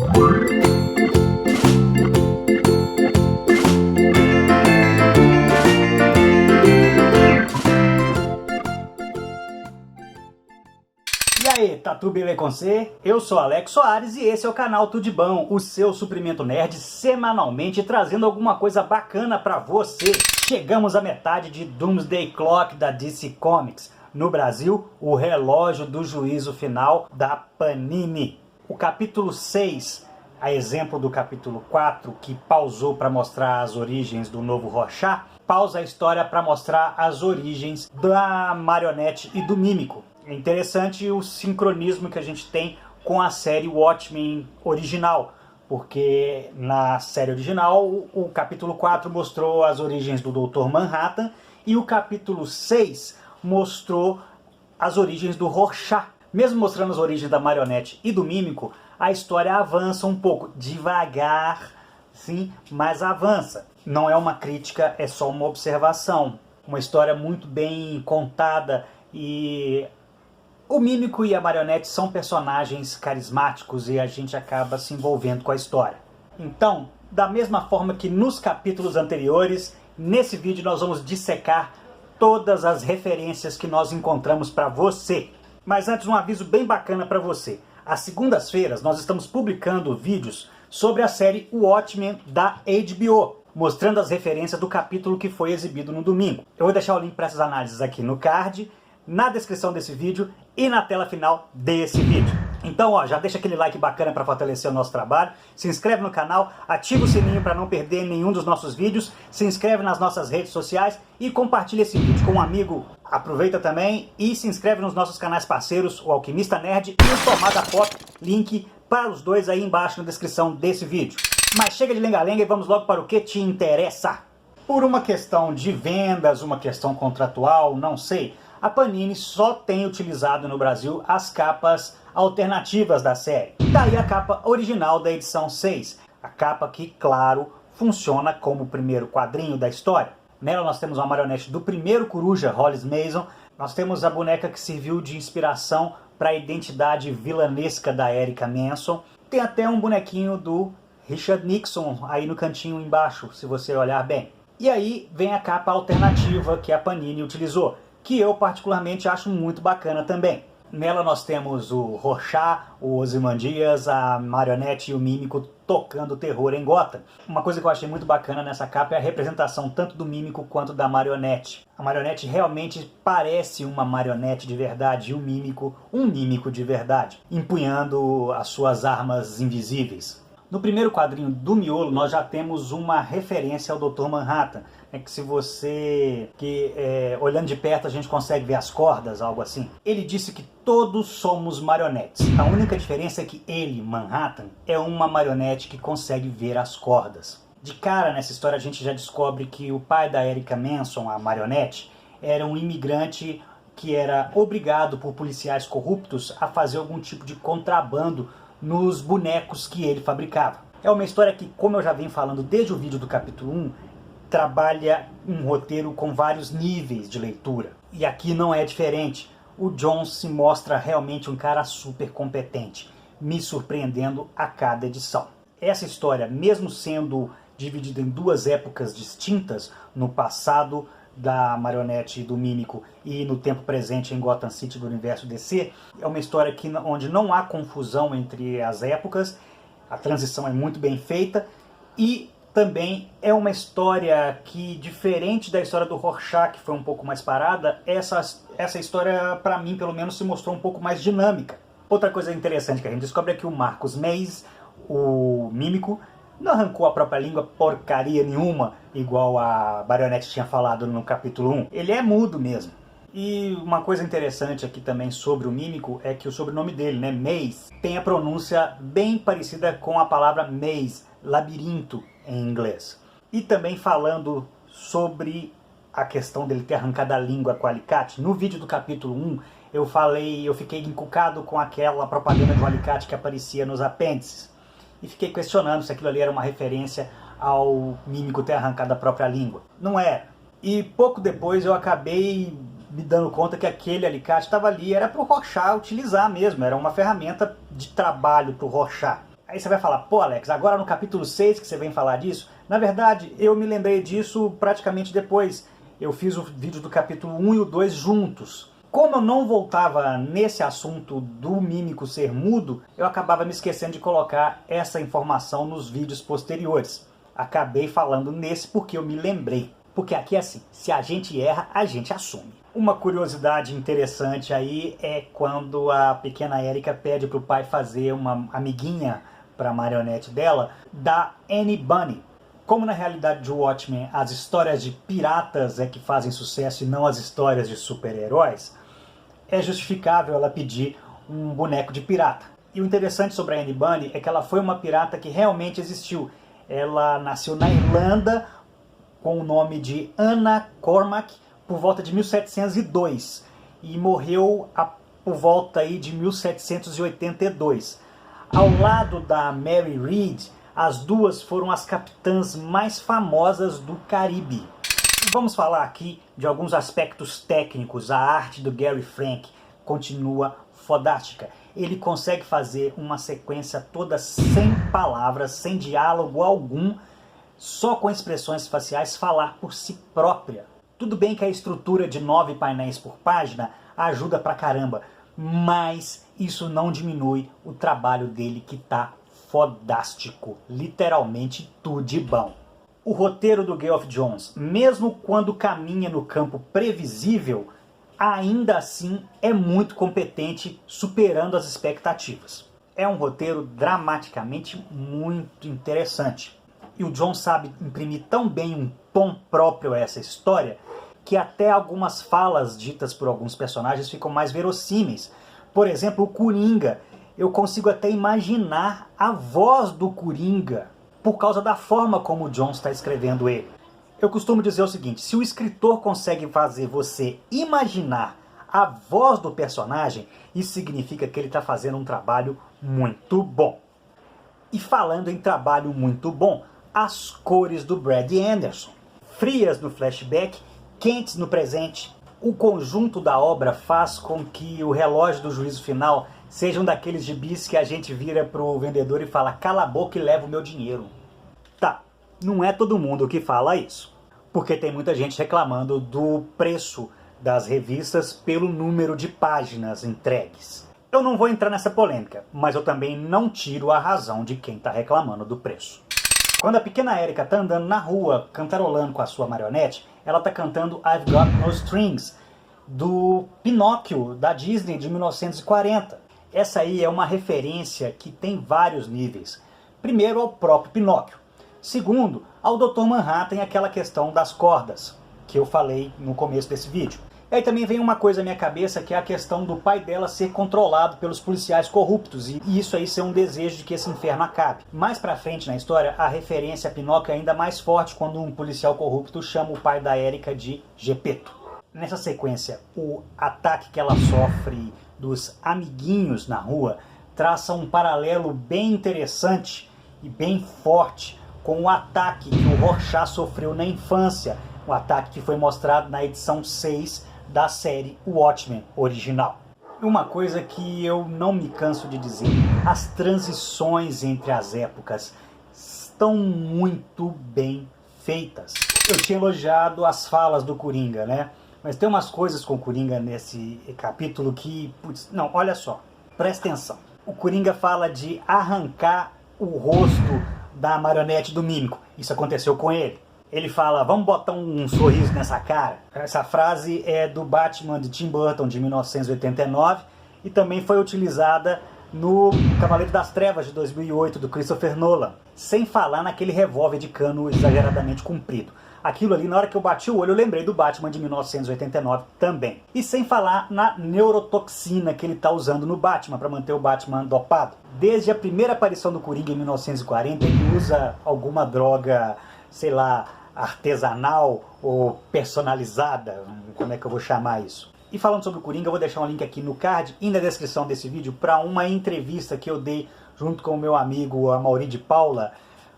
aí, Tatu Belê com você? Eu sou Alex Soares e esse é o canal Tudo de Bom, o seu suprimento nerd semanalmente trazendo alguma coisa bacana pra você. Chegamos à metade de Doomsday Clock da DC Comics. No Brasil, o relógio do juízo final da Panini. O capítulo 6, a exemplo do capítulo 4, que pausou para mostrar as origens do novo Rorschach, pausa a história para mostrar as origens da Marionette e do Mímico. É interessante o sincronismo que a gente tem com a série Watchmen original, porque na série original o capítulo 4 mostrou as origens do Dr. Manhattan e o capítulo 6 mostrou as origens do Rorschach. Mesmo mostrando as origens da Marionette e do Mímico, a história avança um pouco, devagar, sim, mas avança. Não é uma crítica, é só uma observação. Uma história muito bem contada e o Mímico e a Marionette são personagens carismáticos e a gente acaba se envolvendo com a história. Então, da mesma forma que nos capítulos anteriores, nesse vídeo nós vamos dissecar todas as referências que nós encontramos para você. Mas antes, um aviso bem bacana para você. Às segundas-feiras nós estamos publicando vídeos sobre a série Watchmen da HBO, mostrando as referências do capítulo que foi exibido no domingo. Eu vou deixar o link para essas análises aqui no card, na descrição desse vídeo e na tela final desse vídeo. Então, ó, já deixa aquele like bacana para fortalecer o nosso trabalho, se inscreve no canal, ativa o sininho para não perder nenhum dos nossos vídeos, se inscreve nas nossas redes sociais e compartilha esse vídeo com um amigo. Aproveita também e se inscreve nos nossos canais parceiros, o Alquimista Nerd e o Tomada Pop, link para os dois aí embaixo na descrição desse vídeo. Mas chega de lenga-lenga e vamos logo para o que te interessa. Por uma questão de vendas, uma questão contratual, não sei, a Panini só tem utilizado no Brasil as capas alternativas da série. Daí a capa original da edição 6. A capa que, claro, funciona como o primeiro quadrinho da história. Nela nós temos uma marionete do primeiro coruja, Hollis Mason. Nós temos a boneca que serviu de inspiração para a identidade vilanesca da Erica Manson. Tem até um bonequinho do Richard Nixon aí no cantinho embaixo, se você olhar bem. E aí vem a capa alternativa que a Panini utilizou, que eu particularmente acho muito bacana também. Nela nós temos o Rorschach, o Ozymandias, a Marionette e o Mímico tocando terror em Gotham. Uma coisa que eu achei muito bacana nessa capa é a representação tanto do Mímico quanto da Marionette. A Marionette realmente parece uma marionete de verdade e o Mímico um mímico de verdade, empunhando as suas armas invisíveis. No primeiro quadrinho do miolo nós já temos uma referência ao Dr. Manhattan, que se você, olhando de perto a gente consegue ver as cordas, algo assim. Ele disse que todos somos marionetes. A única diferença é que ele, Manhattan, é uma marionete que consegue ver as cordas. De cara nessa história a gente já descobre que o pai da Erica Manson, a marionete, era um imigrante que era obrigado por policiais corruptos a fazer algum tipo de contrabando nos bonecos que ele fabricava. É uma história que, como eu já venho falando desde o vídeo do capítulo 1, trabalha um roteiro com vários níveis de leitura. E aqui não é diferente. O Jones se mostra realmente um cara super competente, me surpreendendo a cada edição. Essa história, mesmo sendo dividida em duas épocas distintas, no passado da Marionette e do Mímico e no tempo presente em Gotham City do universo DC, é uma história onde não há confusão entre as épocas, a transição é muito bem feita e também é uma história que, diferente da história do Rorschach, que foi um pouco mais parada, essa história, para mim, pelo menos, se mostrou um pouco mais dinâmica. Outra coisa interessante que a gente descobre é que o Marcus Mays, o Mímico, não arrancou a própria língua porcaria nenhuma, igual a Marionette tinha falado no capítulo 1. Ele é mudo mesmo. E uma coisa interessante aqui também sobre o Mímico é que o sobrenome dele, né, Maze, tem a pronúncia bem parecida com a palavra maze, labirinto em inglês. E também falando sobre a questão dele ter arrancado a língua com o alicate, no vídeo do capítulo 1 eu fiquei encucado com aquela propaganda do alicate que aparecia nos apêndices. E fiquei questionando se aquilo ali era uma referência ao Mímico ter arrancado a própria língua. Não era. E pouco depois eu acabei me dando conta que aquele alicate estava ali, era para o Rorschach utilizar mesmo, era uma ferramenta de trabalho para o Rorschach. Aí você vai falar, pô Alex, agora no capítulo 6 que você vem falar disso? Na verdade, eu me lembrei disso praticamente depois. Eu fiz o vídeo do capítulo 1 e o 2 juntos. Como eu não voltava nesse assunto do mímico ser mudo, eu acabava me esquecendo de colocar essa informação nos vídeos posteriores. Acabei falando nesse porque eu me lembrei. Porque aqui é assim, se a gente erra, a gente assume. Uma curiosidade interessante aí é quando a pequena Erika pede para o pai fazer uma amiguinha para a marionete dela, da Annie Bunny. Como na realidade de Watchmen as histórias de piratas é que fazem sucesso e não as histórias de super-heróis, é justificável ela pedir um boneco de pirata. E o interessante sobre a Annie Bunny é que ela foi uma pirata que realmente existiu. Ela nasceu na Irlanda com o nome de Anna Cormac por volta de 1702 e morreu por volta aí de 1782. Ao lado da Mary Read, as duas foram as capitãs mais famosas do Caribe. Vamos falar aqui de alguns aspectos técnicos. A arte do Gary Frank continua fodástica. Ele consegue fazer uma sequência toda sem palavras, sem diálogo algum, só com expressões faciais falar por si própria. Tudo bem que a estrutura de 9 painéis por página ajuda pra caramba, mas isso não diminui o trabalho dele que tá fodástico. Literalmente tudo de bom. O roteiro do Geoff Johns, mesmo quando caminha no campo previsível, ainda assim é muito competente, superando as expectativas. É um roteiro dramaticamente muito interessante. E o John sabe imprimir tão bem um tom próprio a essa história, que até algumas falas ditas por alguns personagens ficam mais verossímeis. Por exemplo, o Coringa. Eu consigo até imaginar a voz do Coringa, por causa da forma como o John está escrevendo ele. Eu costumo dizer o seguinte, se o escritor consegue fazer você imaginar a voz do personagem, isso significa que ele está fazendo um trabalho muito bom. E falando em trabalho muito bom, as cores do Brad Anderson. Frias no flashback, quentes no presente. O conjunto da obra faz com que o relógio do juízo final seja um daqueles gibis que a gente vira pro vendedor e fala, cala a boca e leva o meu dinheiro. Tá, não é todo mundo que fala isso, porque tem muita gente reclamando do preço das revistas pelo número de páginas entregues. Eu não vou entrar nessa polêmica, mas eu também não tiro a razão de quem está reclamando do preço. Quando a pequena Erika está andando na rua, cantarolando com a sua marionete, ela está cantando I've Got No Strings, do Pinóquio, da Disney, de 1940. Essa aí é uma referência que tem vários níveis. Primeiro, ao próprio Pinóquio. Segundo, ao Dr. Manhattan e aquela questão das cordas, que eu falei no começo desse vídeo. E aí também vem uma coisa à minha cabeça, que é a questão do pai dela ser controlado pelos policiais corruptos, e isso aí ser um desejo de que esse inferno acabe. Mais pra frente na história, a referência a Pinóquio é ainda mais forte quando um policial corrupto chama o pai da Erika de Gepeto. Nessa sequência, o ataque que ela sofre dos amiguinhos na rua traça um paralelo bem interessante e bem forte com o ataque que o Rorschach sofreu na infância, o ataque que foi mostrado na edição 6 da série Watchmen original. Uma coisa que eu não me canso de dizer, as transições entre as épocas estão muito bem feitas. Eu tinha elogiado as falas do Coringa, né? Mas tem umas coisas com o Coringa nesse capítulo que... Putz, não, olha só, presta atenção. O Coringa fala de arrancar o rosto da marionete do mímico. Isso aconteceu com ele. Ele fala, vamos botar um sorriso nessa cara. Essa frase é do Batman de Tim Burton, de 1989, e também foi utilizada no Cavaleiro das Trevas, de 2008, do Christopher Nolan. Sem falar naquele revólver de cano exageradamente comprido. Aquilo ali, na hora que eu bati o olho, eu lembrei do Batman de 1989 também. E sem falar na neurotoxina que ele está usando no Batman para manter o Batman dopado. Desde a primeira aparição do Coringa em 1940, ele usa alguma droga, sei lá, artesanal ou personalizada, como é que eu vou chamar isso? E falando sobre o Coringa, eu vou deixar um link aqui no card e na descrição desse vídeo para uma entrevista que eu dei junto com o meu amigo Amaury de Paula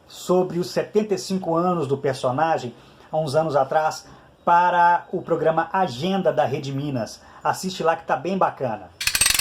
sobre os 75 anos do personagem, há uns anos atrás, para o programa Agenda da Rede Minas. Assiste lá que tá bem bacana.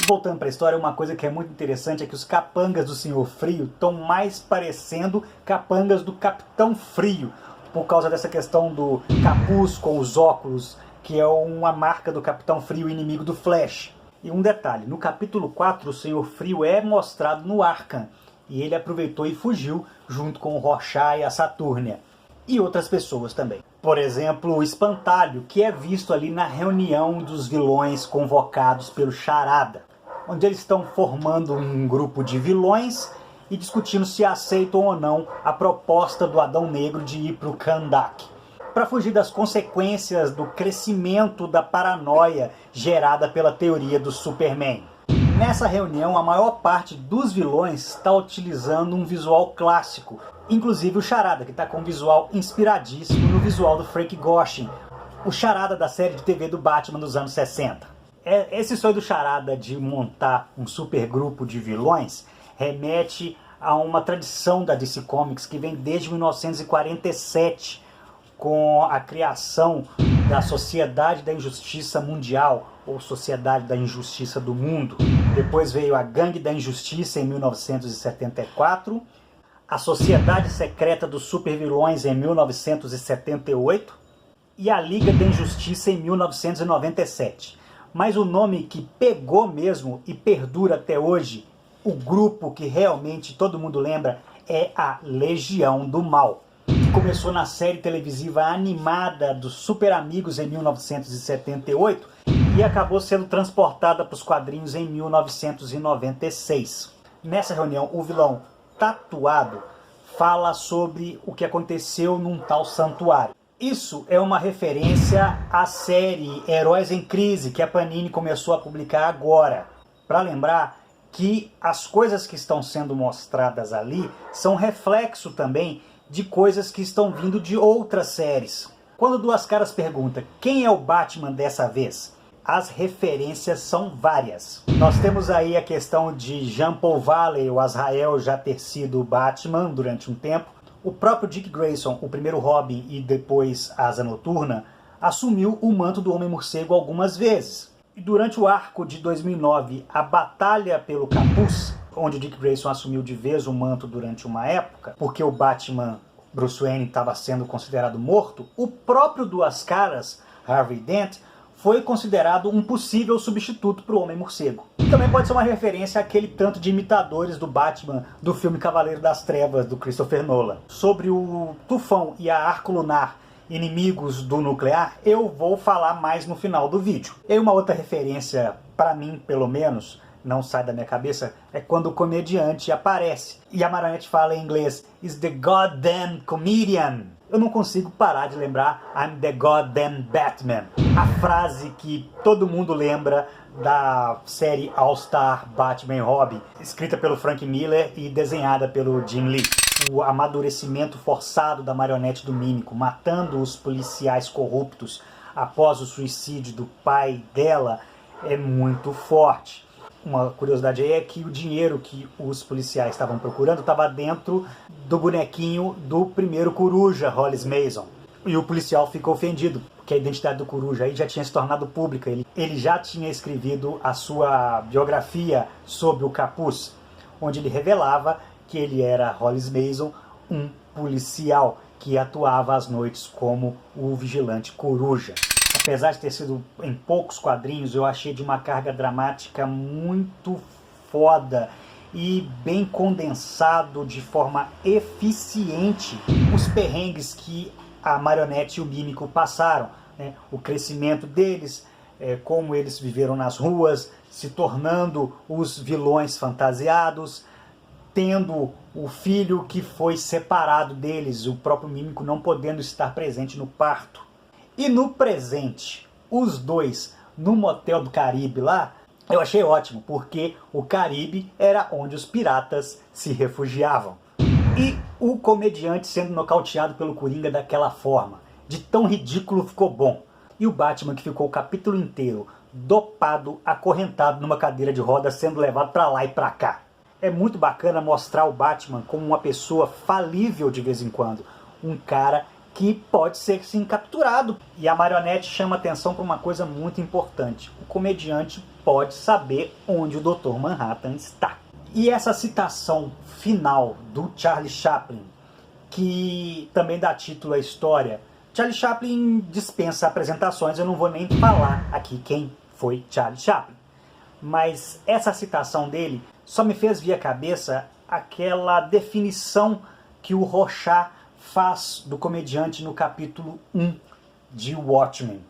Voltando para a história, uma coisa que é muito interessante é que os capangas do Senhor Frio estão mais parecendo capangas do Capitão Frio, por causa dessa questão do capuz com os óculos, que é uma marca do Capitão Frio, inimigo do Flash. E um detalhe, no capítulo 4 o Senhor Frio é mostrado no Arkham, e ele aproveitou e fugiu junto com o Rorschach e a Saturnia. E outras pessoas também. Por exemplo, o Espantalho, que é visto ali na reunião dos vilões convocados pelo Charada, onde eles estão formando um grupo de vilões e discutindo se aceitam ou não a proposta do Adão Negro de ir para o Kahndaq, para fugir das consequências do crescimento da paranoia gerada pela teoria do Superman. Nessa reunião, a maior parte dos vilões está utilizando um visual clássico, inclusive o Charada, que está com um visual inspiradíssimo no visual do Frank Gorshin, o Charada da série de TV do Batman dos anos 60. Esse sonho do Charada de montar um supergrupo de vilões remete a uma tradição da DC Comics que vem desde 1947, com a criação da Sociedade da Injustiça Mundial, ou Sociedade da Injustiça do Mundo. Depois veio a Gangue da Injustiça em 1974, a Sociedade Secreta dos Supervilões em 1978 e a Liga da Injustiça em 1997. Mas o nome que pegou mesmo e perdura até hoje, o grupo que realmente todo mundo lembra, é a Legião do Mal, que começou na série televisiva animada dos Super Amigos em 1978 e acabou sendo transportada para os quadrinhos em 1996. Nessa reunião, o vilão Tatuado fala sobre o que aconteceu num tal santuário. Isso é uma referência à série Heróis em Crise, que a Panini começou a publicar agora, para lembrar que as coisas que estão sendo mostradas ali são reflexo também de coisas que estão vindo de outras séries. Quando Duas Caras pergunta quem é o Batman dessa vez, as referências são várias. Nós temos aí a questão de Jean Paul Valley, o Azrael, já ter sido o Batman durante um tempo. O próprio Dick Grayson, o primeiro Robin e depois Asa Noturna, assumiu o manto do Homem-Morcego algumas vezes. E durante o arco de 2009, a Batalha pelo Capuz, onde o Dick Grayson assumiu de vez o manto durante uma época, porque o Batman Bruce Wayne estava sendo considerado morto, o próprio Duas Caras, Harvey Dent, foi considerado um possível substituto para o Homem-Morcego. Também pode ser uma referência àquele tanto de imitadores do Batman do filme Cavaleiro das Trevas, do Christopher Nolan. Sobre o Tufão e a Arco Lunar, inimigos do nuclear, eu vou falar mais no final do vídeo. E uma outra referência, para mim pelo menos, não sai da minha cabeça, é quando o comediante aparece. E a Marionete fala em inglês, "Is the goddamn comedian." Eu não consigo parar de lembrar "I'm the goddamn Batman", a frase que todo mundo lembra da série All-Star Batman e Robin, escrita pelo Frank Miller e desenhada pelo Jim Lee. O amadurecimento forçado da Marionete do Mímico, matando os policiais corruptos após o suicídio do pai dela, é muito forte. Uma curiosidade aí é que o dinheiro que os policiais estavam procurando estava dentro do bonequinho do primeiro Coruja, Hollis Mason. E o policial ficou ofendido, porque a identidade do Coruja aí já tinha se tornado pública. Ele já tinha escrevido a sua biografia sobre o capuz, onde ele revelava que ele era Hollis Mason, um policial que atuava às noites como o vigilante Coruja. Apesar de ter sido em poucos quadrinhos, eu achei de uma carga dramática muito foda e bem condensado de forma eficiente os perrengues que a Marionete e o Mímico passaram, né? O crescimento deles, como eles viveram nas ruas, se tornando os vilões fantasiados, tendo o filho que foi separado deles, o próprio Mímico não podendo estar presente no parto. E no presente, os dois no Motel do Caribe lá, eu achei ótimo, porque o Caribe era onde os piratas se refugiavam. E o comediante sendo nocauteado pelo Coringa daquela forma, de tão ridículo ficou bom. E o Batman que ficou o capítulo inteiro dopado, acorrentado numa cadeira de rodas, sendo levado pra lá e pra cá. É muito bacana mostrar o Batman como uma pessoa falível de vez em quando. Um cara que pode ser sim capturado. E a Marionete chama atenção para uma coisa muito importante. O comediante pode saber onde o Dr. Manhattan está. E essa citação final do Charlie Chaplin, que também dá título à história. Charlie Chaplin dispensa apresentações, eu não vou nem falar aqui quem foi Charlie Chaplin. Mas essa citação dele só me fez vir à cabeça aquela definição que o Rorschach faz do comediante no capítulo 1 de Watchmen,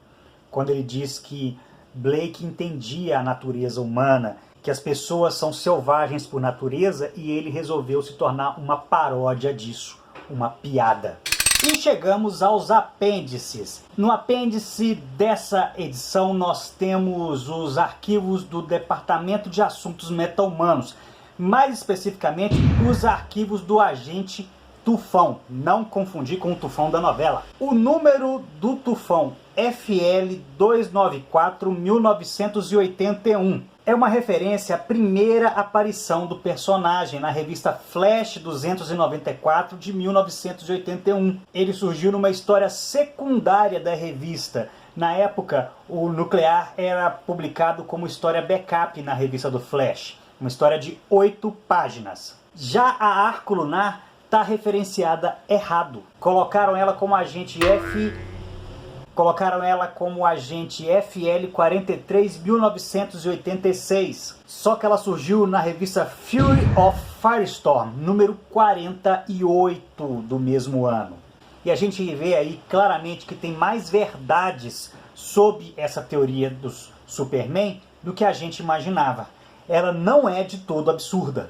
quando ele diz que Blake entendia a natureza humana, que as pessoas são selvagens por natureza, e ele resolveu se tornar uma paródia disso, uma piada. E chegamos aos apêndices. No apêndice dessa edição nós temos os arquivos do Departamento de Assuntos Meta-Humanos, mais especificamente os arquivos do agente Tufão, não confundir com o Tufão da novela. O número do Tufão FL 294-1981 é uma referência à primeira aparição do personagem na revista Flash 294 de 1981. Ele surgiu numa história secundária da revista. Na época, o Nuclear era publicado como história backup na revista do Flash, uma história de 8 páginas. Já a Arco Lunar está referenciada errado. Colocaram ela como agente FL 43 1986. Só que ela surgiu na revista Fury of Firestorm, número 48 do mesmo ano. E a gente vê aí claramente que tem mais verdades sobre essa teoria dos Superman do que a gente imaginava. Ela não é de todo absurda.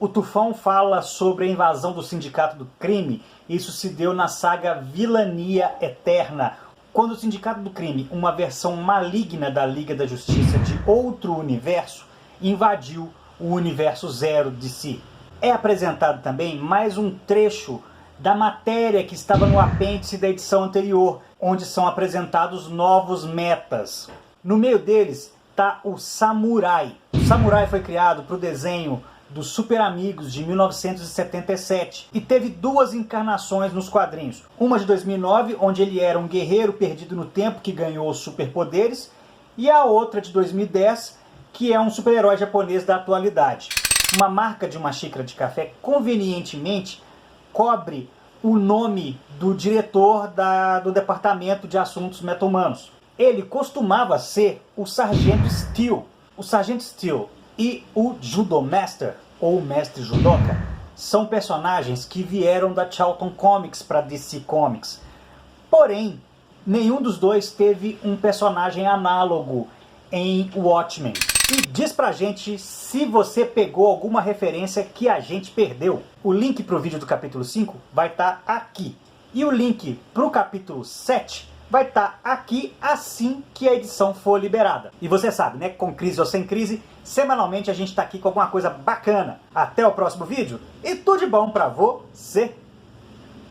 O Tufão fala sobre a invasão do Sindicato do Crime. Isso se deu na saga Vilania Eterna, quando o Sindicato do Crime, uma versão maligna da Liga da Justiça de outro universo, invadiu o universo zero de si. É apresentado também mais um trecho da matéria que estava no apêndice da edição anterior, onde são apresentados novos metas. No meio deles está o Samurai. O Samurai foi criado para o desenho dos Super Amigos de 1977 e teve 2 encarnações nos quadrinhos. Uma de 2009, onde ele era um guerreiro perdido no tempo que ganhou superpoderes, e a outra de 2010, que é um super-herói japonês da atualidade. Uma marca de uma xícara de café convenientemente cobre o nome do diretor do Departamento de Assuntos Meta-Humanos. Ele costumava ser o Sargento Steel. O Sargento Steel e o Judo Master, ou Mestre Judoka, são personagens que vieram da Charlton Comics para DC Comics. Porém, nenhum dos dois teve um personagem análogo em Watchmen. E diz pra gente se você pegou alguma referência que a gente perdeu. O link pro vídeo do capítulo 5 vai estar aqui. E o link pro capítulo 7 vai estar aqui assim que a edição for liberada. E você sabe, né? Com crise ou sem crise, semanalmente a gente está aqui com alguma coisa bacana. Até o próximo vídeo e tudo de bom pra você!